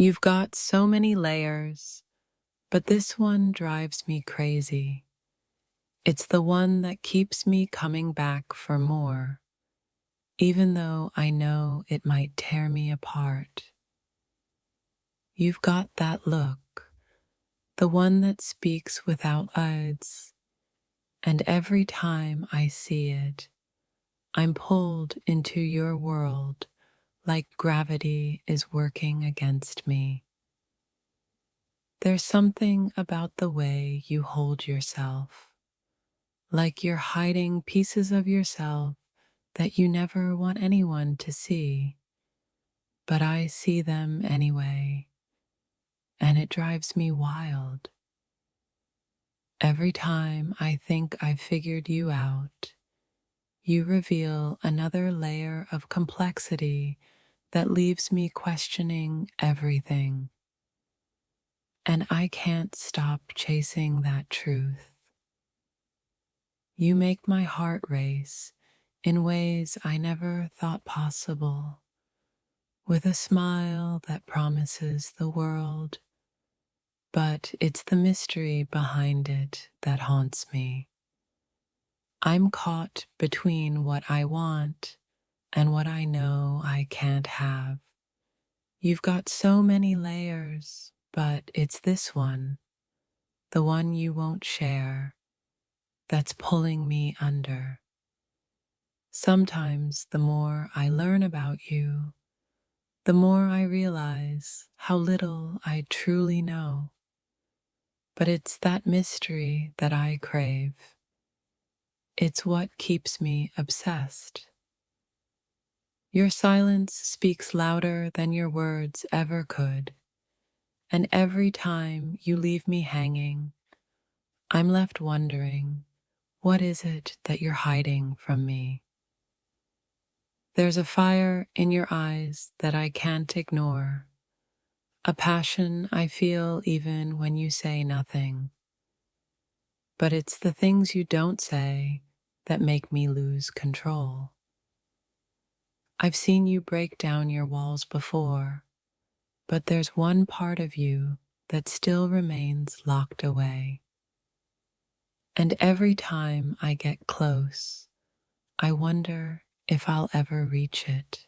You've got so many layers, but this one drives me crazy. It's the one that keeps me coming back for more, even though I know it might tear me apart. You've got that look, the one that speaks without words, and every time I see it, I'm pulled into your world like gravity is working against me. There's something about the way you hold yourself, like you're hiding pieces of yourself that you never want anyone to see, but I see them anyway, and it drives me wild. Every time I think I've figured you out, you reveal another layer of complexity that leaves me questioning everything. And I can't stop chasing that truth. You make my heart race in ways I never thought possible, with a smile that promises the world, but it's the mystery behind it that haunts me. I'm caught between what I want and what I know I can't have. You've got so many layers, but it's this one, the one you won't share, that's pulling me under. Sometimes the more I learn about you, the more I realize how little I truly know. But it's that mystery that I crave. It's what keeps me obsessed. Your silence speaks louder than your words ever could, and every time you leave me hanging, I'm left wondering, what is it that you're hiding from me? There's a fire in your eyes that I can't ignore, a passion I feel even when you say nothing. But it's the things you don't say that make me lose control. I've seen you break down your walls before, but there's one part of you that still remains locked away. And every time I get close, I wonder if I'll ever reach it.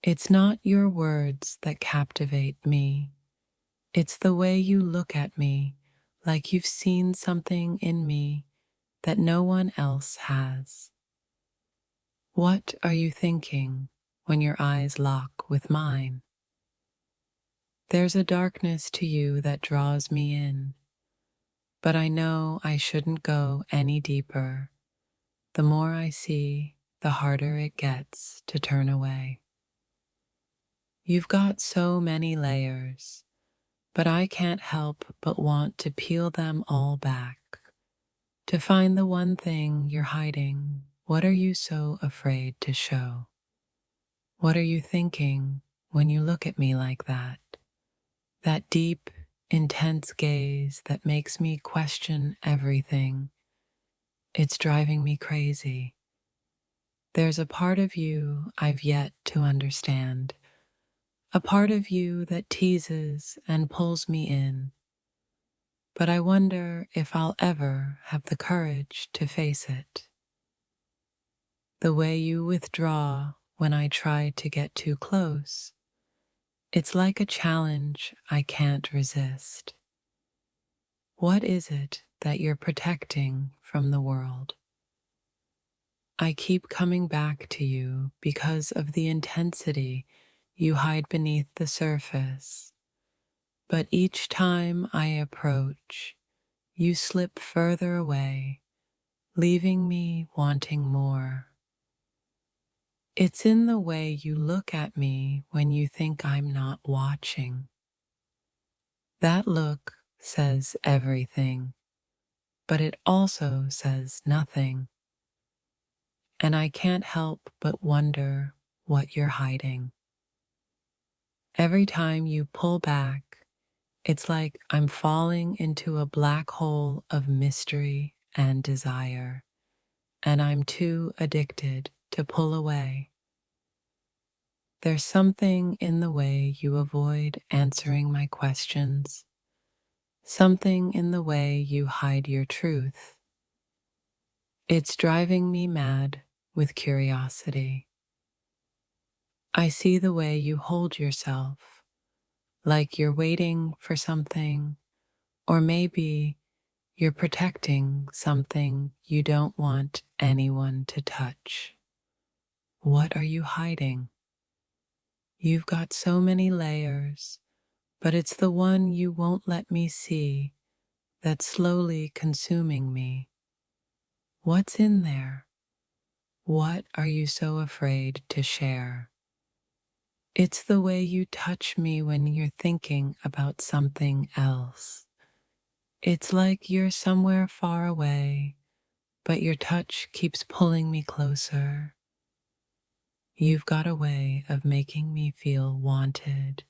It's not your words that captivate me. It's the way you look at me like you've seen something in me that no one else has. What are you thinking when your eyes lock with mine? There's a darkness to you that draws me in, but I know I shouldn't go any deeper. The more I see, the harder it gets to turn away. You've got so many layers, but I can't help but want to peel them all back, to find the one thing you're hiding. What are you so afraid to show? What are you thinking when you look at me like that? That deep, intense gaze that makes me question everything. It's driving me crazy. There's a part of you I've yet to understand, a part of you that teases and pulls me in. But I wonder if I'll ever have the courage to face it. The way you withdraw when I try to get too close, it's like a challenge I can't resist. What is it that you're protecting from the world? I keep coming back to you because of the intensity you hide beneath the surface. But each time I approach, you slip further away, leaving me wanting more. It's in the way you look at me when you think I'm not watching. That look says everything, but it also says nothing. And I can't help but wonder what you're hiding. Every time you pull back, it's like I'm falling into a black hole of mystery and desire, and I'm too addicted to pull away. There's something in the way you avoid answering my questions, something in the way you hide your truth. It's driving me mad with curiosity. I see the way you hold yourself, like you're waiting for something, or maybe you're protecting something you don't want anyone to touch. What are you hiding? You've got so many layers, but it's the one you won't let me see that's slowly consuming me. What's in there? What are you so afraid to share? It's the way you touch me when you're thinking about something else. It's like you're somewhere far away, but your touch keeps pulling me closer. You've got a way of making me feel wanted,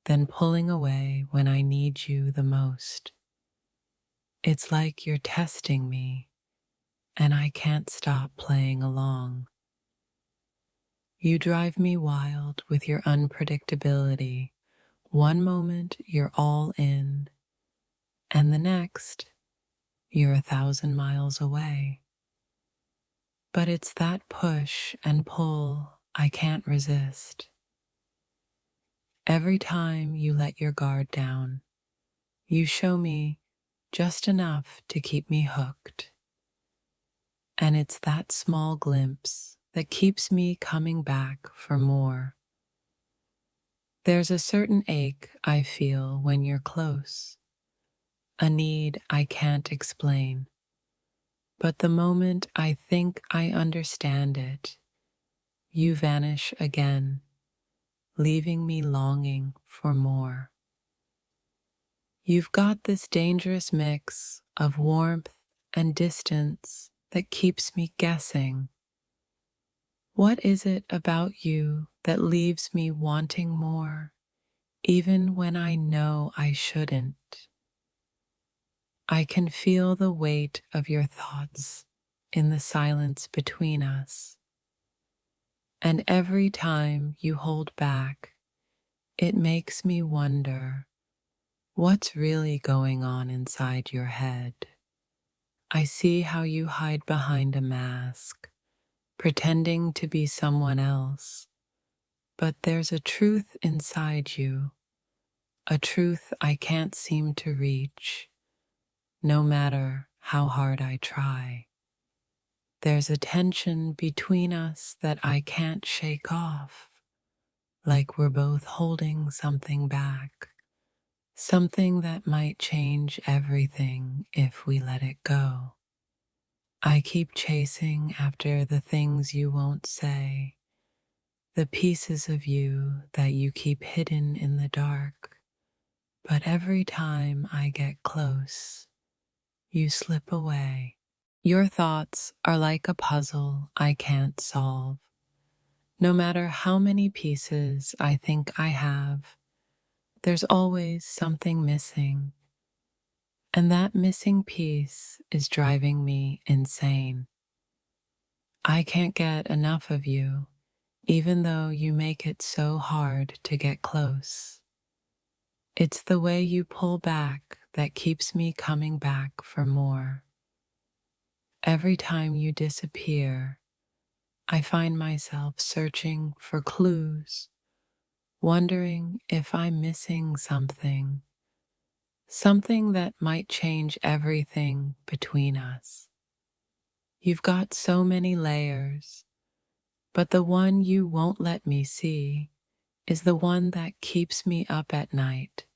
then pulling away when I need you the most. It's like you're testing me, and I can't stop playing along. You drive me wild with your unpredictability. One moment you're all in, and the next you're 1,000 miles away. But it's that push and pull I can't resist. Every time you let your guard down, you show me just enough to keep me hooked. And it's that small glimpse that keeps me coming back for more. There's a certain ache I feel when you're close, a need I can't explain. But the moment I think I understand it, you vanish again, leaving me longing for more. You've got this dangerous mix of warmth and distance that keeps me guessing. What is it about you that leaves me wanting more, even when I know I shouldn't? I can feel the weight of your thoughts in the silence between us. And every time you hold back, it makes me wonder what's really going on inside your head. I see how you hide behind a mask, pretending to be someone else. But there's a truth inside you, a truth I can't seem to reach, no matter how hard I try. There's a tension between us that I can't shake off, like we're both holding something back, something that might change everything if we let it go. I keep chasing after the things you won't say, the pieces of you that you keep hidden in the dark. But every time I get close, you slip away. Your thoughts are like a puzzle I can't solve. No matter how many pieces I think I have, there's always something missing. And that missing piece is driving me insane. I can't get enough of you, even though you make it so hard to get close. It's the way you pull back that keeps me coming back for more. Every time you disappear, I find myself searching for clues, wondering if I'm missing something, something that might change everything between us. You've got so many layers, but the one you won't let me see is the one that keeps me up at night,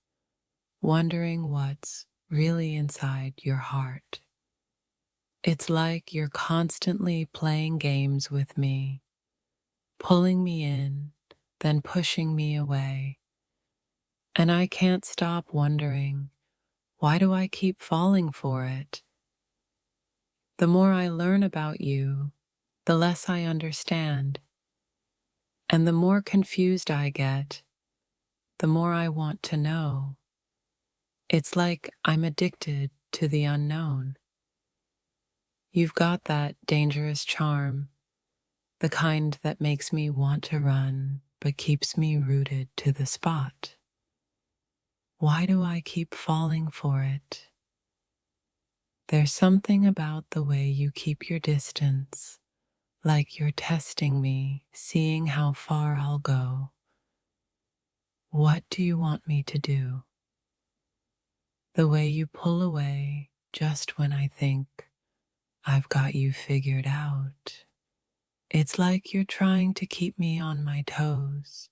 wondering what's really inside your heart. It's like you're constantly playing games with me, pulling me in, then pushing me away. And I can't stop wondering, why do I keep falling for it? The more I learn about you, the less I understand. And the more confused I get, the more I want to know. It's like I'm addicted to the unknown. You've got that dangerous charm, the kind that makes me want to run but keeps me rooted to the spot. Why do I keep falling for it? There's something about the way you keep your distance, like you're testing me, seeing how far I'll go. What do you want me to do? The way you pull away just when I think I've got you figured out. It's like you're trying to keep me on my toes,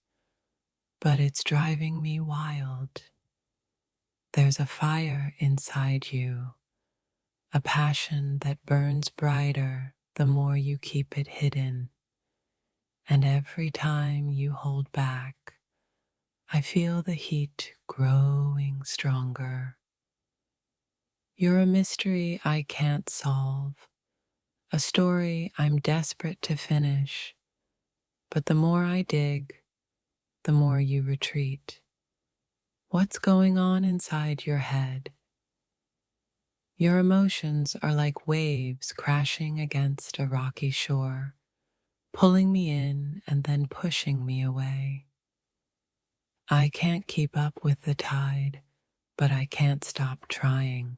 but it's driving me wild. There's a fire inside you, a passion that burns brighter the more you keep it hidden. And every time you hold back, I feel the heat growing stronger. You're a mystery I can't solve, a story I'm desperate to finish, but the more I dig, the more you retreat. What's going on inside your head? Your emotions are like waves crashing against a rocky shore, pulling me in and then pushing me away. I can't keep up with the tide, but I can't stop trying.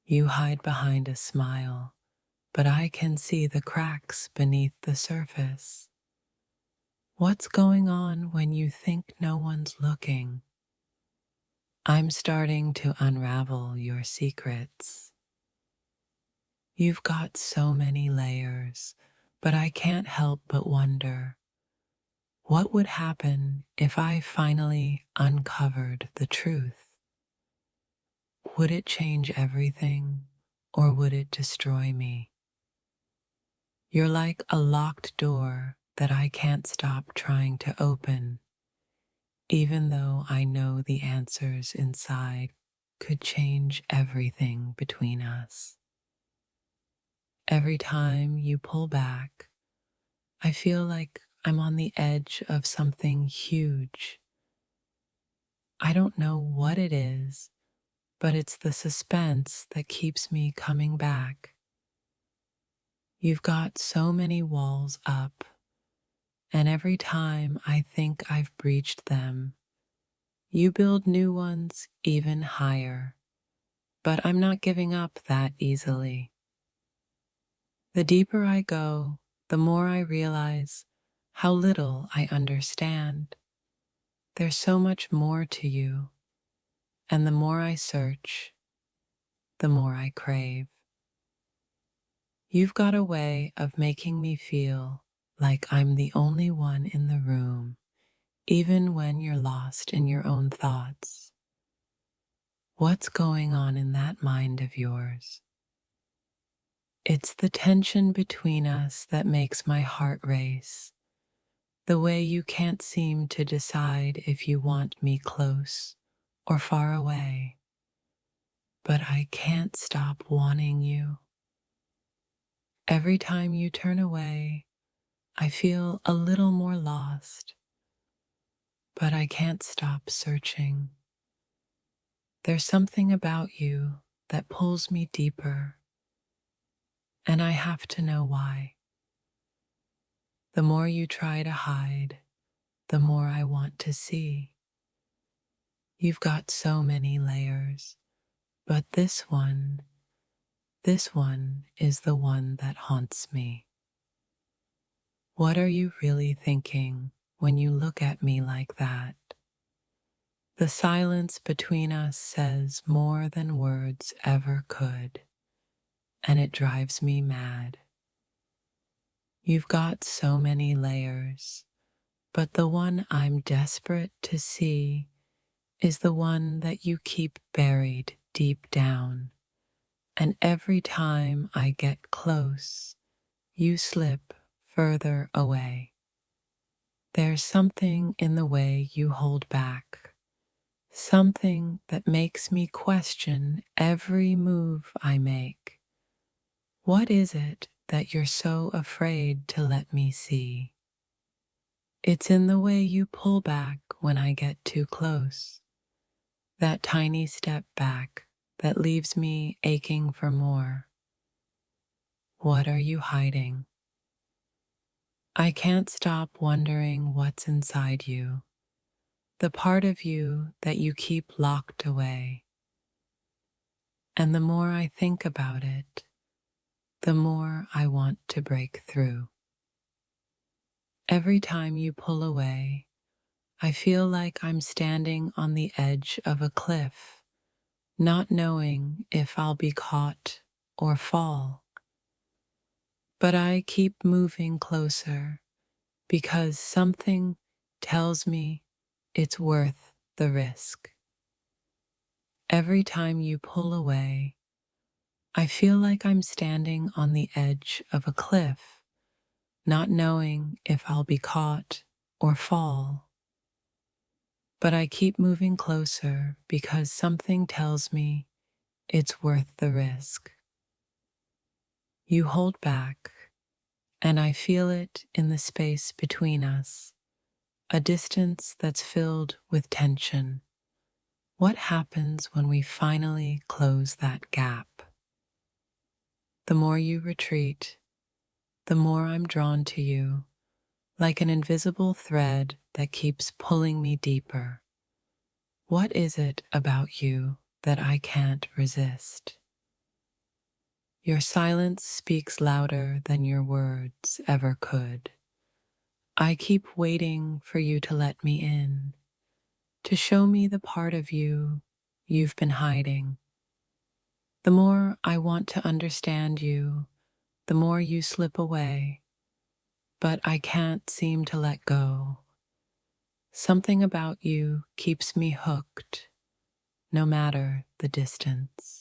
You hide behind a smile, but I can see the cracks beneath the surface. What's going on when you think no one's looking? I'm starting to unravel your secrets. You've got so many layers, but I can't help but wonder, what would happen if I finally uncovered the truth? Would it change everything, or would it destroy me? You're like a locked door that I can't stop trying to open, even though I know the answers inside could change everything between us. Every time you pull back, I feel like I'm on the edge of something huge. I don't know what it is, but it's the suspense that keeps me coming back. You've got so many walls up, and every time I think I've breached them, you build new ones even higher. But I'm not giving up that easily. The deeper I go, the more I realize how little I understand. There's so much more to you, and the more I search, the more I crave. You've got a way of making me feel like I'm the only one in the room, even when you're lost in your own thoughts. What's going on in that mind of yours? It's the tension between us that makes my heart race, the way you can't seem to decide if you want me close or far away. But I can't stop wanting you. Every time you turn away, I feel a little more lost, but I can't stop searching. There's something about you that pulls me deeper, and I have to know why. The more you try to hide, the more I want to see. You've got so many layers, but this one is the one that haunts me. What are you really thinking when you look at me like that? The silence between us says more than words ever could, and it drives me mad. You've got so many layers, but the one I'm desperate to see is the one that you keep buried deep down. And every time I get close, you slip further away. There's something in the way you hold back, something that makes me question every move I make. What is it that you're so afraid to let me see? It's in the way you pull back when I get too close, that tiny step back that leaves me aching for more. What are you hiding? I can't stop wondering what's inside you, the part of you that you keep locked away. And the more I think about it, the more I want to break through. Every time you pull away, I feel like I'm standing on the edge of a cliff, not knowing if I'll be caught or fall. But I keep moving closer because something tells me it's worth the risk. Every time you pull away, I feel like I'm standing on the edge of a cliff, not knowing if I'll be caught or fall. But I keep moving closer because something tells me it's worth the risk. You hold back, and I feel it in the space between us, a distance that's filled with tension. What happens when we finally close that gap? The more you retreat, the more I'm drawn to you, like an invisible thread that keeps pulling me deeper. What is it about you that I can't resist? Your silence speaks louder than your words ever could. I keep waiting for you to let me in, to show me the part of you you've been hiding. The more I want to understand you, the more you slip away, but I can't seem to let go. Something about you keeps me hooked, no matter the distance.